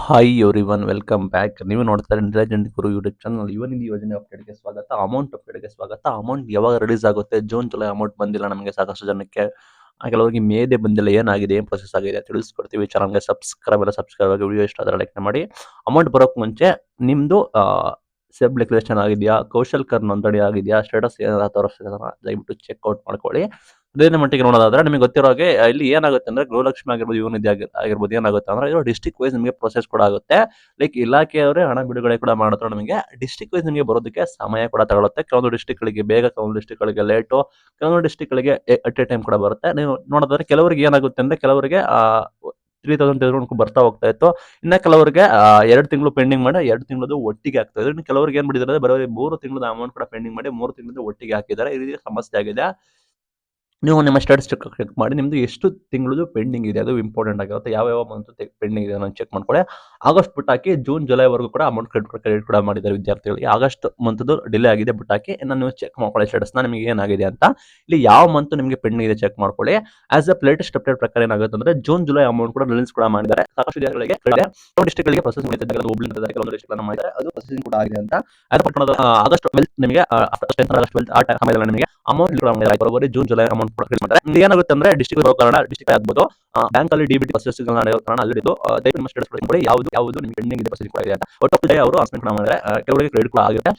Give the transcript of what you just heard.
Hi everyone welcome back. ನೀವು ನೋಡ್ತಾರೆ intelligent ಗುರು YouTube channel. ಇವತ್ತಿನ ಯೋಜನೆ ಅಪ್ಡೇಟ್ಗೆ ಸ್ವಾಗತ. ಅಮೌಂಟ್ ಅಪ್ಡೇಟ್ಗೆ ಸ್ವಾಗತ. ಅಮೌಂಟ್ ಯಾವಾಗ ರಿಲೀಸ್ ಆಗುತ್ತೆ? ಜೂನ್ ಜುಲೈ ಅಮೌಂಟ್ ಬಂದಿಲ್ಲ ನಮಗೆ ಸಾಕಷ್ಟು ಜನಕ್ಕೆ. ಕೆಲವರಿಗೆ ಮೇದೇ ಬಂದಿಲ್ಲ. ಏನಾಗಿದೆ, ಏನು ಪ್ರೊಸೆಸ್ ಆಗಿದೆ ತಿಳಿಸ್ಕೊಡ್ತೀವಿ. ಚಾನಲ್ಗೆ ಸಬ್ಸ್ಕ್ರೈಬ್ ಆಗಿ ವಿಡಿಯೋ ಇಷ್ಟ ಆದರೆ ಲೈಕ್ ಮಾಡಿ. ಅಮೌಂಟ್ ಬರೋಕ್ಕೆ ಮುಂಚೆ ನಿಮ್ಮದು ಸಬ್ ಡಿಕ್ಲರೇಷನ್ ಆಗಿದೆಯಾ, ಕೌಶಲ್ ಕರ್ ನೋಂದಣಿ ಆಗಿದೆಯಾ, ಸ್ಟೇಟಸ್ ಏನಾರ ತೋರಿಸ್ತಿದಾರ ದಯವಿಟ್ಟು ಚೆಕ್ಔಟ್ ಮಾಡ್ಕೊಳ್ಳಿ. ಅದೇನ ಮಟ್ಟಿಗೆ ನೋಡೋದಾದ್ರೆ ನಿಮಗೆ ಗೊತ್ತಿರೋ ಹಾಗೆ ಇಲ್ಲಿ ಏನಾಗುತ್ತೆ ಅಂದ್ರೆ ಗೃಹಲಕ್ಷ್ಮಿ ಆಗಿರ್ಬೋದು, ಯುವನಿಧಿ ಆಗಿರ್ಬೋದು, ಏನಾಗುತ್ತೆ ಅಂದ್ರೆ ಇದು ಡಿಸ್ಟ್ರಿಕ್ಟ್ ವೈಸ್ ನಿಮಗೆ ಪ್ರೊಸೆಸ್ ಕೂಡ ಆಗುತ್ತೆ. ಲೈಕ್ ಇಲಾಖೆಯವರೇ ಹಣ ಬಿಡುಗಡೆ ಕೂಡ ಮಾಡಿದ್ರು. ನಮಗೆ ಡಿಸ್ಟ್ರಿಕ್ಟ್ ವೈಸ್ ನಿಮಗೆ ಬರೋದಕ್ಕೆ ಸಮಯ ಕೂಡ ತಗೊಳುತ್ತೆ. ಕೆಲವೊಂದು ಡಿಸ್ಟ್ರಿಕ್ಟ್ಗಳಿಗೆ ಬೇಗ, ಕೆಲವೊಂದು ಡಿಸ್ಟ್ರಿಕ್ಟ್ಗಳಿಗೆ ಲೇಟು, ಕೆಲವೊಂದು ಡಿಸ್ಟ್ರಿಕ್ಟ್ಗಳಿಗೆ ಅಟ್ ಎ ಟೈಮ್ ಕೂಡ ಬರುತ್ತೆ. ನೀವು ನೋಡೋದಾದ್ರೆ ಕೆಲವರಿಗೆ ಏನಾಗುತ್ತೆ ಅಂದ್ರೆ ಕೆಲವರಿಗೆ 3000 ತೆಗೆದುಕೊಂಡು ಬರ್ತಾ ಹೋಗ್ತಾ ಇತ್ತು. ಇನ್ನ ಕೆಲವರಿಗೆ 2 ತಿಂಗಳು ಪೆಂಡಿಂಗ್ ಮಾಡಿ 2 ತಿಂಗಳದು ಒಟ್ಟಿಗೆ ಆಗ್ತಾ ಇದೆ. ಇನ್ನು ಕೆಲವರಿಗೆ ಏನ್ ಮಾಡಿದ್ದಾರೆ, ಬರೀ 3 ತಿಂಗಳದ ಅಮೌಂಟ್ ಕೂಡ ಪೆಂಡಿಂಗ್ ಮಾಡಿ 3 ತಿಂಗಳದ ಒಟ್ಟಿಗೆ ಹಾಕಿದ್ದಾರೆ. ಈ ರೀತಿ ಸಮಸ್ಯೆ ಆಗಿದೆ. ನೀವು ನಿಮ್ಮ ಸ್ಟೇಟಸ್ ಚೆಕ್ ಮಾಡಿ ನಿಮ್ದು ಎಷ್ಟು ತಿಂಗಳದು ಪೆಂಡಿಂಗ್ ಇದೆ, ಅದು ಇಂಪಾರ್ಟೆಂಟ್ ಆಗಿರುತ್ತೆ. ಯಾವ ಮಂತ್ ಪೆಂಡಿಂಗ್ ಇದೆ ಅನ್ನೋದು ಚೆಕ್ ಮಾಡ್ಕೊಳ್ಳಿ. ಆಗಸ್ಟ್ ಬಿಟ್ಟು ಹಾಕಿ ಜೂನ್ ಜುಲೈವರೆಗೂ ಕೂಡ ಅಮೌಂಟ್ ಕ್ರೆಡಿಟ್ ಕೂಡ ಮಾಡಿದ್ದಾರೆ ವಿದ್ಯಾರ್ಥಿಗಳಿಗೆ. ಆಗಸ್ಟ್ ಮಂತ್ದು ಡಿಲೇ ಆಗಿದೆ ಬಿಟ್ಟು ಹಾಕಿ. ಇನ್ನು ನೀವು ಚೆಕ್ ಮಾಡ್ಕೊಳ್ಳಿ ಸ್ಟೇಟಸ್ನ ನಿಮಗೆ ಏನಾಗಿದೆ ಅಂತ. ಇಲ್ಲಿ ಯಾವ ಮಂತ್ ನಿಮಗೆ ಪೆಂಡಿಂಗ್ ಇದೆ ಚೆಕ್ ಮಾಡ್ಕೊಳ್ಳಿ. ಆಸ್ ಅ ಲೇಟೆಸ್ಟ್ ಅಪ್ಡೇಟ್ ಪ್ರಕಾರ ಏನಾಗುತ್ತೆ ಅಂದ್ರೆ ಜೂನ್ ಜುಲೈ ಅಮೌಂಟ್ ಕೂಡ ರಿಲೀಸ್ ಕೂಡ ಮಾಡಿದ್ದಾರೆ. ಸಾಕಷ್ಟು ವಿದ್ಯಾರ್ಥಿಗಳಿಗೆ ಡಿಸ್ಟ್ರಿಕ್ಟ್ಗಳಿಗೆ ಪ್ರೊಸೆಸಿಂಗ್ ಹುಬ್ಳಿ ಕೆಲವೊಂದು ಡಿಸ್ಟ್ರಿಕ್ಟ್ ಮಾಡಿದ್ದಾರೆ, ಅದು ಪ್ರೊಸೆಸಿಂಗ್ ಕೂಡ ಆಗಿದೆ ಅಂತ. ಅದು ಪಟ್ಟಣದ ಆಗಸ್ಟ್ 12 ನಿಮಗೆ ಆಗಸ್ಟ್ 12 ಆ ಸಮಯದಲ್ಲಿ ನಿಮಗೆ ಅಮೌಂಟ್ ಬರೋಬರಿ ಜೂನ್ ಜುಲೈ ಅಮೌಂಟ್ ಕ್ರೆಡಿಟ್ ಮಾಡ್ತಾರೆ. ಇಲ್ಲಿ ಏನಾಗುತ್ತೆ ಅಂದ್ರೆ ಡಿಸ್ಟ್ರಿಕ್ಟ್ ಬರೋ ಕಾರಣ ಡಿಸ್ಟ್ರಿಕ್ಟ್ ಆಗ್ಬೋದು, ಬ್ಯಾಂಕ್ ಅಲ್ಲಿ ಡಿಬಿಟಿ ಪ್ರೊಸೆಸಿಂಗ್ ನಡೆಯೋ ಕಾರಣ ಅಲ್ಲಿ ಇದು ದಯವಿಟ್ಟು ನಿಮ್ಮ ಸ್ಟೇಟಸ್ ನೋಡಿ ಯಾವುದು ನಿಮಗೆ ಪೆಂಡಿಂಗ್ ಇದೆ ಪ್ರೊಸೆಸಿಂಗ್ ಕೂಡ ಇದೆ ಅಂತ. ಒಟ್ಟು ಅವರು ಅಸೈನ್ ಕೂಡ ಮಾಡಿದ್ದಾರೆ. ಕೆಲವರಿಗೆ ಕ್ರೆಡಿಟ್ ಕೂಡ ಆಗುತ್ತೆ.